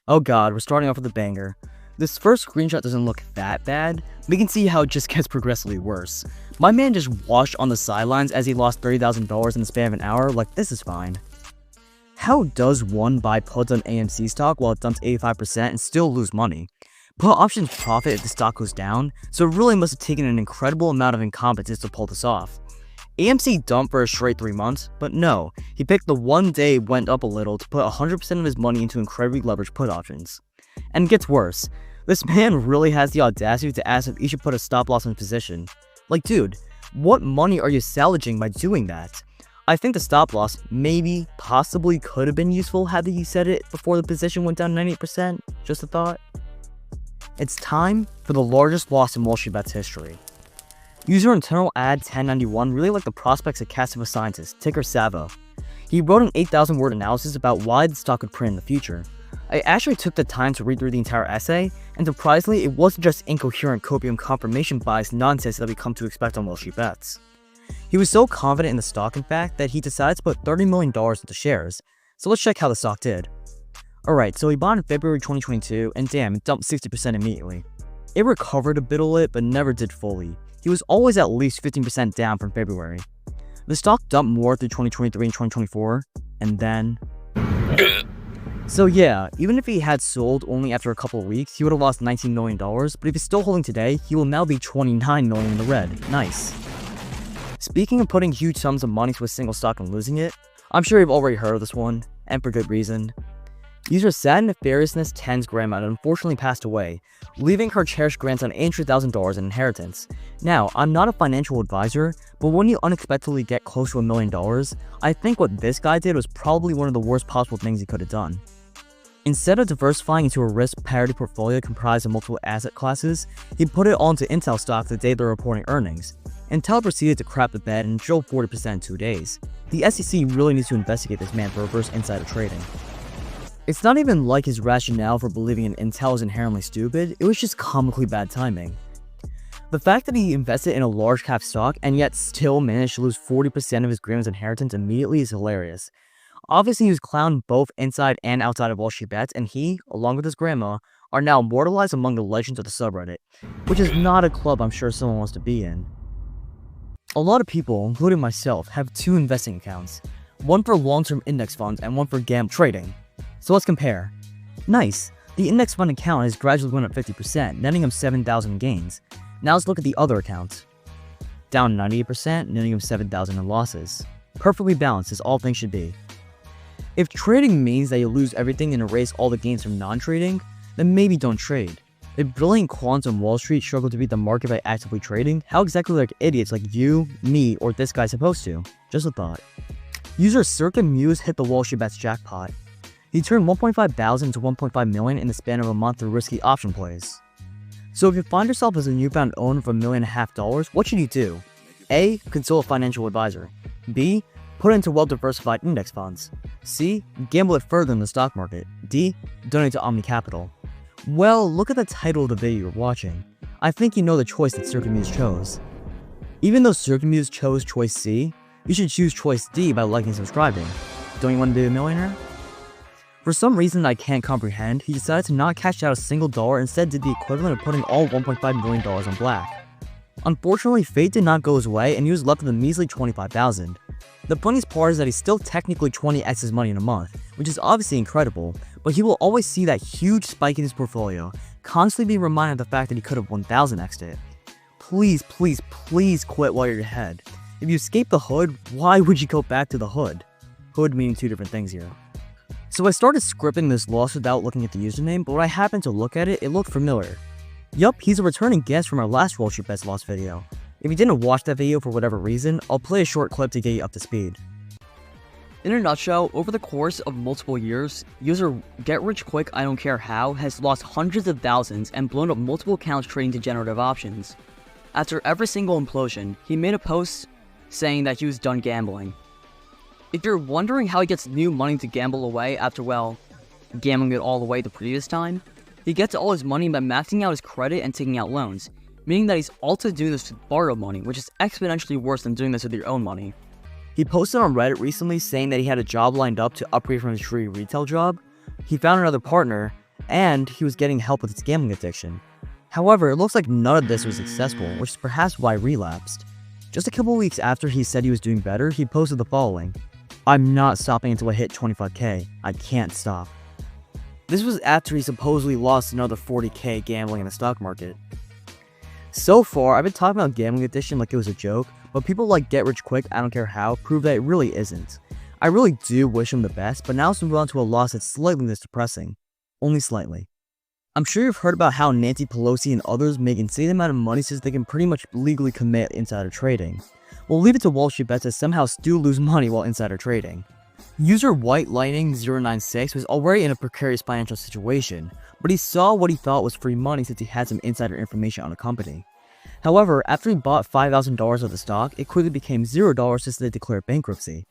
Oh god, we're starting off with a banger. This first screenshot doesn't look that bad. We can see how it just gets progressively worse. My man just washed on the sidelines as he lost $30,000 in the span of an hour. Like, this is fine. How does one buy puts on AMC stock while it dumps 85% and still lose money? Put options profit if the stock goes down, so it really must have taken an incredible amount of incompetence to pull this off. AMC dumped for a straight 3 months, but no, he picked the one day it went up a little to put 100% of his money into incredibly leveraged put options. And it gets worse. This man really has the audacity to ask if he should put a stop loss in his position. Like, dude, what money are you salvaging by doing that? I think the stop loss maybe, possibly could have been useful had he said it before the position went down 98%, just a thought. It's time for the largest loss in WallStreetBets history. User internal ad 1091 really liked the prospects of CATASTROPHIC scientist, ticker Savo. He wrote an 8,000 word analysis about why the stock could print in the future. I actually took the time to read through the entire essay, and surprisingly, it wasn't just incoherent copium confirmation bias nonsense that we come to expect on WallStreetBets. He was so confident in the stock, in fact, that he decided to put $30 million into shares. So let's check how the stock did. Alright, so he bought in February 2022, and damn, it dumped 60% immediately. It recovered a bit, but never did fully. He was always at least 15% down from February. The stock dumped more through 2023 and 2024, and then... So yeah, even if he had sold only after a couple of weeks, he would have lost $19 million, but if he's still holding today, he will now be $29 million in the red. Nice. Speaking of putting huge sums of money to a single stock and losing it, I'm sure you've already heard of this one, and for good reason. User Sad Nefariousness 10's grandma unfortunately passed away, leaving her cherished grandson $800,000 in inheritance. Now, I'm not a financial advisor, but when you unexpectedly get close to $1 million, I think what this guy did was probably one of the worst possible things he could have done. Instead of diversifying into a risk parity portfolio comprised of multiple asset classes, he put it all into Intel stock the day they're reporting earnings. Intel proceeded to crap the bed and drove 40% in 2 days. The SEC really needs to investigate this man for reverse insider trading. It's not even like his rationale for believing in Intel is inherently stupid, it was just comically bad timing. The fact that he invested in a large cap stock and yet still managed to lose 40% of his grandma's inheritance immediately is hilarious. Obviously he was clowned both inside and outside of WallStreetBets, and he, along with his grandma, are now immortalized among the legends of the subreddit, which is not a club I'm sure someone wants to be in. A lot of people, including myself, have 2 investing accounts, one for long-term index funds and one for gambling trading. So let's compare. Nice, the index fund account has gradually went up 50%, netting him 7,000 in gains. Now let's look at the other accounts. Down 98%, netting him 7,000 in losses. Perfectly balanced as all things should be. If trading means that you lose everything and erase all the gains from non-trading, then maybe don't trade. If brilliant quants on Wall Street struggle to beat the market by actively trading, how exactly like idiots like you, me, or this guy supposed to? Just a thought. User Circuit Muse hit the WallStreetBets jackpot. He turned 1.5 thousand to 1.5 million in the span of a month through risky option plays. So if you find yourself as a newfound owner of $1.5 million, what should you do? A. Consult a financial advisor. B. Put it into well-diversified index funds. C. Gamble it further in the stock market. D. Donate to Omni Capital. Well, look at the title of the video you're watching. I think you know the choice that Circuit Muse chose. Even though Circuit Muse chose choice C, you should choose choice D by liking and subscribing. Don't you want to be a millionaire? For some reason I can't comprehend, he decided to not cash out a single dollar, instead did the equivalent of putting all $1.5 million on black. Unfortunately, fate did not go his way and he was left with a measly $25,000. The funniest part is that he's still technically 20x his money in a month, which is obviously incredible, but he will always see that huge spike in his portfolio, constantly be reminded of the fact that he could have 1000x'd it. Please, please, please quit while you're ahead. If you escape the hood, why would you go back to the hood? Hood meaning 2 different things here. So I started scripting this loss without looking at the username, but when I happened to look at it, it looked familiar. Yup, he's a returning guest from our last WallStreetBets loss video. If you didn't watch that video for whatever reason, I'll play a short clip to get you up to speed. In a nutshell, over the course of multiple years, user GetRichQuick I don't care how has lost hundreds of thousands and blown up multiple accounts trading degenerative options. After every single implosion, he made a post saying that he was done gambling. If you're wondering how he gets new money to gamble away after, well, gambling it all away the previous time, he gets all his money by maxing out his credit and taking out loans, meaning that he's also doing this with borrowed money, which is exponentially worse than doing this with your own money. He posted on Reddit recently saying that he had a job lined up to upgrade from his free retail job. He found another partner, and he was getting help with his gambling addiction. However, it looks like none of this was successful, which is perhaps why he relapsed. Just a couple weeks after he said he was doing better, he posted the following: "I'm not stopping until I hit 25k. I can't stop." This was after he supposedly lost another 40k gambling in the stock market. So far, I've been talking about gambling addiction like it was a joke, but people like Get Rich Quick, I don't care how, prove that it really isn't. I really do wish him the best, but now let's move on to a loss that's slightly less depressing. Only slightly. I'm sure you've heard about how Nancy Pelosi and others make insane amount of money since they can pretty much legally commit insider trading. We'll leave it to WallStreetBets to somehow still lose money while insider trading. User White Lightning 096 was already in a precarious financial situation, but he saw what he thought was free money since he had some insider information on a company. However, after he bought $5,000 of the stock, it quickly became $0 since they declared bankruptcy.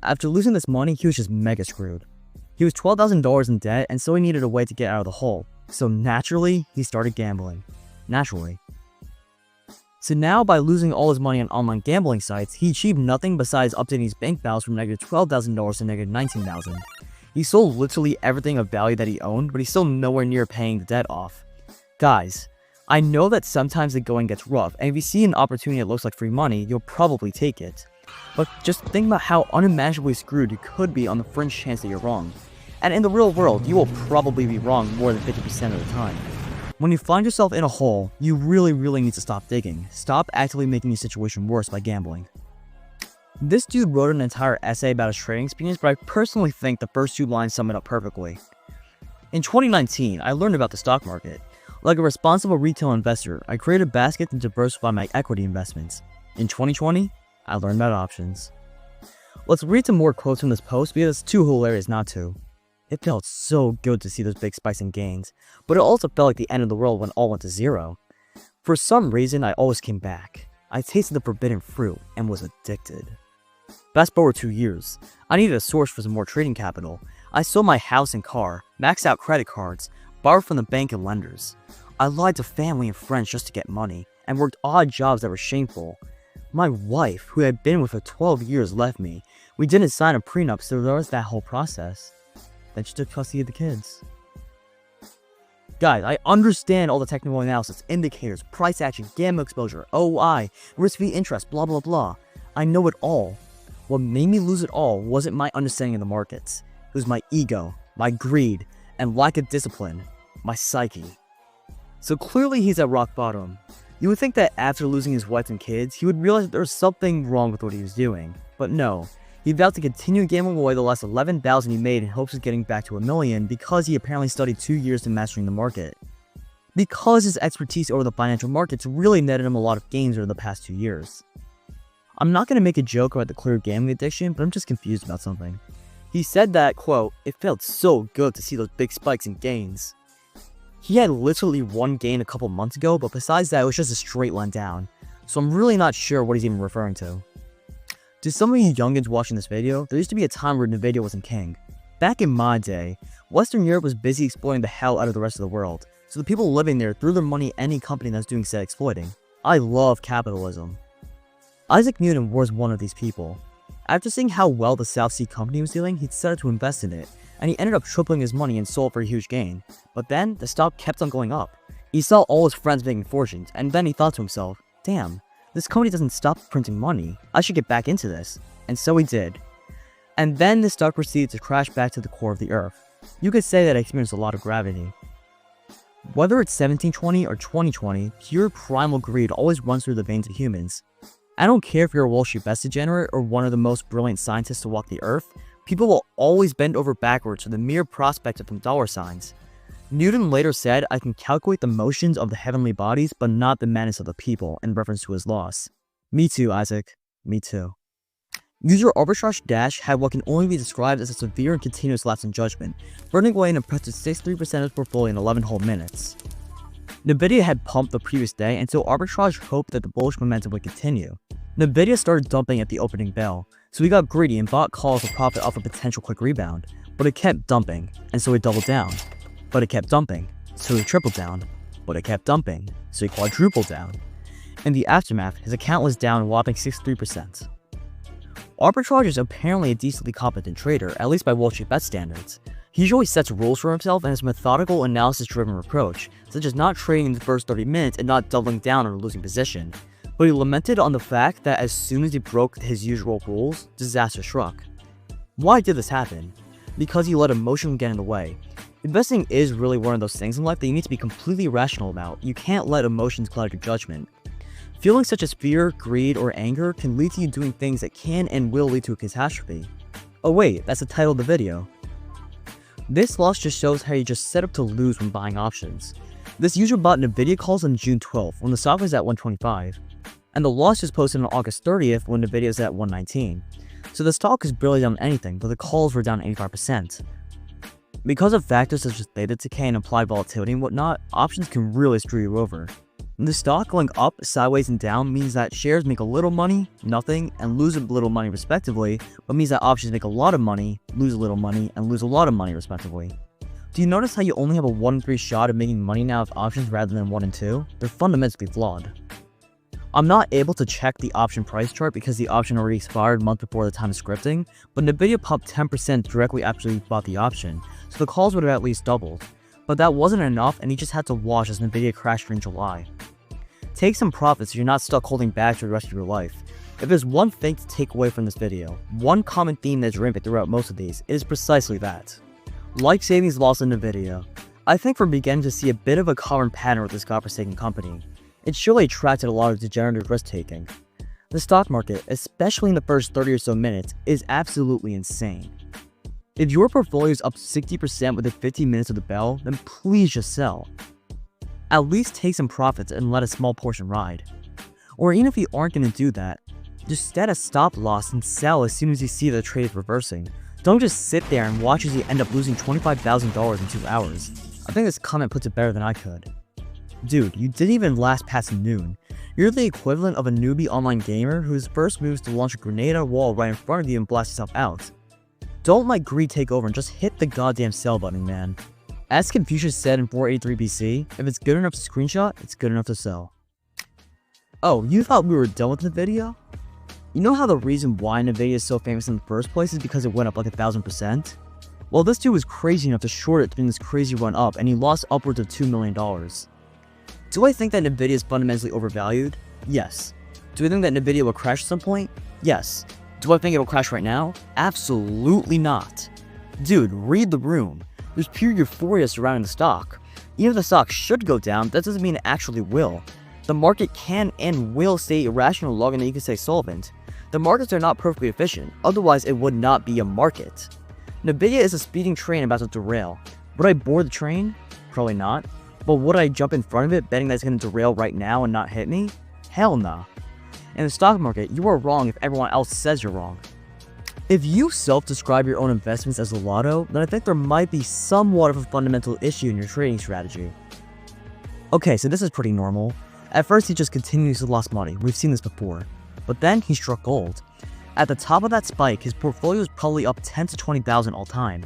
After losing this money, he was just mega screwed. He was $12,000 in debt, and so he needed a way to get out of the hole. So naturally, he started gambling. Naturally. So now, by losing all his money on online gambling sites, he achieved nothing besides updating his bank balance from negative $12,000 to negative $19,000. He sold literally everything of value that he owned, but he's still nowhere near paying the debt off. Guys, I know that sometimes the going gets rough, and if you see an opportunity that looks like free money, you'll probably take it. But just think about how unimaginably screwed you could be on the fringe chance that you're wrong. And in the real world, you will probably be wrong more than 50% of the time. When you find yourself in a hole, you really need to stop digging. Stop actively making your situation worse by gambling. This dude wrote an entire essay about his trading experience, but I personally think the first 2 lines sum it up perfectly. In 2019, I learned about the stock market. Like a responsible retail investor, I created a basket to diversify my equity investments. In 2020, I learned about options. Let's read some more quotes from this post because it's too hilarious not to. It felt so good to see those big spikes in gains, but it also felt like the end of the world when all went to zero. For some reason, I always came back. I tasted the forbidden fruit and was addicted. Fast forward 2 years. I needed a source for some more trading capital. I sold my house and car, maxed out credit cards, borrowed from the bank and lenders. I lied to family and friends just to get money, and worked odd jobs that were shameful. My wife, who had been with for 12 years, left me. We didn't sign a prenup, so there was that whole process. Then she took custody of the kids. Guys, I understand all the technical analysis, indicators, price action, gamma exposure, OI, risk-free interest, blah blah blah. I know it all. What made me lose it all wasn't my understanding of the markets. It was my ego, my greed, and lack of discipline, my psyche. So clearly he's at rock bottom. You would think that after losing his wife and kids, he would realize that there was something wrong with what he was doing. But no. He vowed to continue gambling away the last $11,000 he made in hopes of getting back to $1 million because he apparently studied 2 years in mastering the market. Because his expertise over the financial markets really netted him a lot of gains over the past 2 years. I'm not going to make a joke about the clear gambling addiction, but I'm just confused about something. He said that, quote, "It felt so good to see those big spikes in gains." He had literally one gain a couple months ago, but besides that, it was just a straight line down. So I'm really not sure what he's even referring to. To some of you youngins watching this video, there used to be a time where Nvidia wasn't king. Back in my day, Western Europe was busy exploiting the hell out of the rest of the world, so the people living there threw their money at any company that's doing said exploiting. I love capitalism. Issac Newton was one of these people. After seeing how well the South Sea company was doing, he decided to invest in it, and he ended up tripling his money and sold for a huge gain. But then, the stock kept on going up. He saw all his friends making fortunes, and then he thought to himself, damn, this company doesn't stop printing money. I should get back into this. And so he did. And then the stock proceeded to crash back to the core of the earth. You could say that I experienced a lot of gravity. Whether it's 1720 or 2020, pure primal greed always runs through the veins of humans. I don't care if you're a WallStreetBets degenerate or one of the most brilliant scientists to walk the earth, people will always bend over backwards for the mere prospect of some dollar signs. Newton later said, "I can calculate the motions of the heavenly bodies, but not the madness of the people," in reference to his loss. Me too, Isaac. Me too. User Arbitrage Dash had what can only be described as a severe and continuous lapse in judgment, burning away an impressive 63% of his portfolio in 11 whole minutes. Nvidia had pumped the previous day, and so Arbitrage hoped that the bullish momentum would continue. Nvidia started dumping at the opening bell, so he got greedy and bought calls for profit off a potential quick rebound, but it kept dumping, and so he doubled down. But it kept dumping, so he tripled down, but it kept dumping, so he quadrupled down. In the aftermath, his account was down a whopping 63%. Arbitrage is apparently a decently competent trader, at least by WallStreetBets standards. He usually sets rules for himself and has a methodical, analysis-driven approach, such as not trading in the first 30 minutes and not doubling down on a losing position. But he lamented on the fact that as soon as he broke his usual rules, disaster struck. Why did this happen? Because he let emotion get in the way. Investing is really one of those things in life that you need to be completely rational about. You can't let emotions cloud your judgment. Feelings such as fear, greed, or anger can lead to you doing things that can and will lead to a catastrophe. Oh wait, that's the title of the video. This loss just shows how you just set up to lose when buying options. This user bought Nvidia calls on June 12th when the stock was at 125, and the loss was posted on August 30th when Nvidia was at 119. So the stock is barely down anything, but the calls were down 85%. Because of factors such as theta decay and implied volatility and whatnot, options can really screw you over. The stock going up, sideways, and down means that shares make a little money, nothing, and lose a little money respectively, but means that options make a lot of money, lose a little money, and lose a lot of money respectively. Do you notice how you only have a 1 in 3 shot of making money now with options rather than 1 in 2? They're fundamentally flawed. I'm not able to check the option price chart because the option already expired a month before the time of scripting, but Nvidia popped 10% directly after he bought the option, so the calls would have at least doubled. But that wasn't enough and he just had to watch as Nvidia crashed during July. Take some profits so you're not stuck holding back for the rest of your life. If there's one thing to take away from this video, one common theme that's rampant throughout most of these, it is precisely that. Life savings lost in Nvidia. I think we're beginning to see a bit of a common pattern with this godforsaken company. It surely attracted a lot of degenerative risk-taking. The stock market, especially in the first 30 or so minutes, is absolutely insane. If your portfolio is up 60% within 15 minutes of the bell, then please just sell. At least take some profits and let a small portion ride. Or even if you aren't going to do that, just set a stop loss and sell as soon as you see the trade is reversing. Don't just sit there and watch as you end up losing $25,000 in 2 hours. I think this comment puts it better than I could. Dude, you didn't even last past noon. You're the equivalent of a newbie online gamer whose first move is to launch a grenade at a wall right in front of you and blast yourself out. Don't let greed take over and just hit the goddamn sell button, man. As Confucius said in 483 BC, if it's good enough to screenshot, it's good enough to sell. Oh, you thought we were done with the video? You know how the reason why Nvidia is so famous in the first place is because it went up like 1,000%? Well, this dude was crazy enough to short it during this crazy run up and he lost upwards of $2 million. Do I think that Nvidia is fundamentally overvalued? Yes. Do I think that Nvidia will crash at some point? Yes. Do I think it will crash right now? Absolutely not. Dude, read the room. There's pure euphoria surrounding the stock. Even if the stock should go down, that doesn't mean it actually will. The market can and will stay irrational longer than you can stay solvent. The markets are not perfectly efficient, otherwise it would not be a market. Nvidia is a speeding train about to derail. Would I board the train? Probably not. But would I jump in front of it betting that it's going to derail right now and not hit me? Hell no. In the stock market, you are wrong if everyone else says you're wrong. If you self-describe your own investments as a lotto, then I think there might be somewhat of a fundamental issue in your trading strategy. Okay, so this is pretty normal. At first he just continuously lost money, we've seen this before. But then he struck gold. At the top of that spike, his portfolio is probably up 10 to 20,000 all time.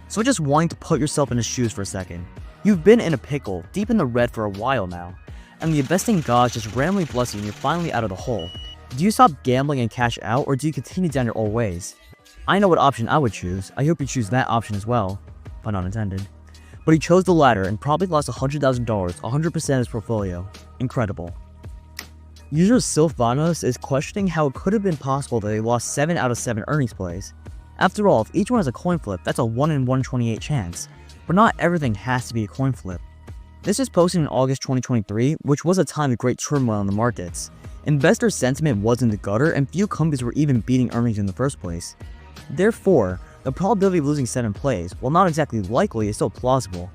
So just wanting to put yourself in his shoes for a second. You've been in a pickle, deep in the red for a while now, and the investing gods just randomly bless you and you're finally out of the hole. Do you stop gambling and cash out, or do you continue down your old ways? I know what option I would choose. I hope you choose that option as well. Pun not intended. But he chose the latter and probably lost $100,000, 100% of his portfolio. Incredible. User Sylvanos is questioning how it could have been possible that they lost 7 out of 7 earnings plays. After all, if each one has a coin flip, that's a 1 in 128 chance. But not everything has to be a coin flip. This is posted in August 2023, which was a time of great turmoil in the markets. Investor sentiment was in the gutter and few companies were even beating earnings in the first place. Therefore, the probability of losing 7 plays, while not exactly likely, is still plausible.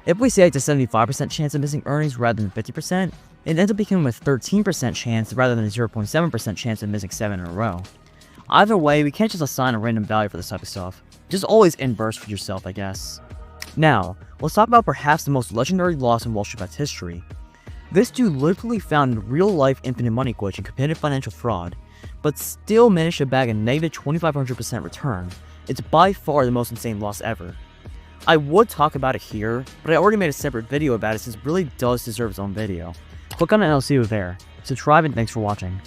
If we say it's a 75% chance of missing earnings rather than 50%, it ends up becoming a 13% chance rather than a 0.7% chance of missing 7 in a row. Either way, we can't just assign a random value for this type of stuff. Just always inverse for yourself, I guess. Now, let's talk about perhaps the most legendary loss in WallStreetBets history. This dude literally found a real-life infinite money glitch and committed financial fraud, but still managed to bag a negative 2,500% return. It's by far the most insane loss ever. I would talk about it here, but I already made a separate video about it since it really does deserve its own video. Click on it and I'll see you there. Subscribe and thanks for watching.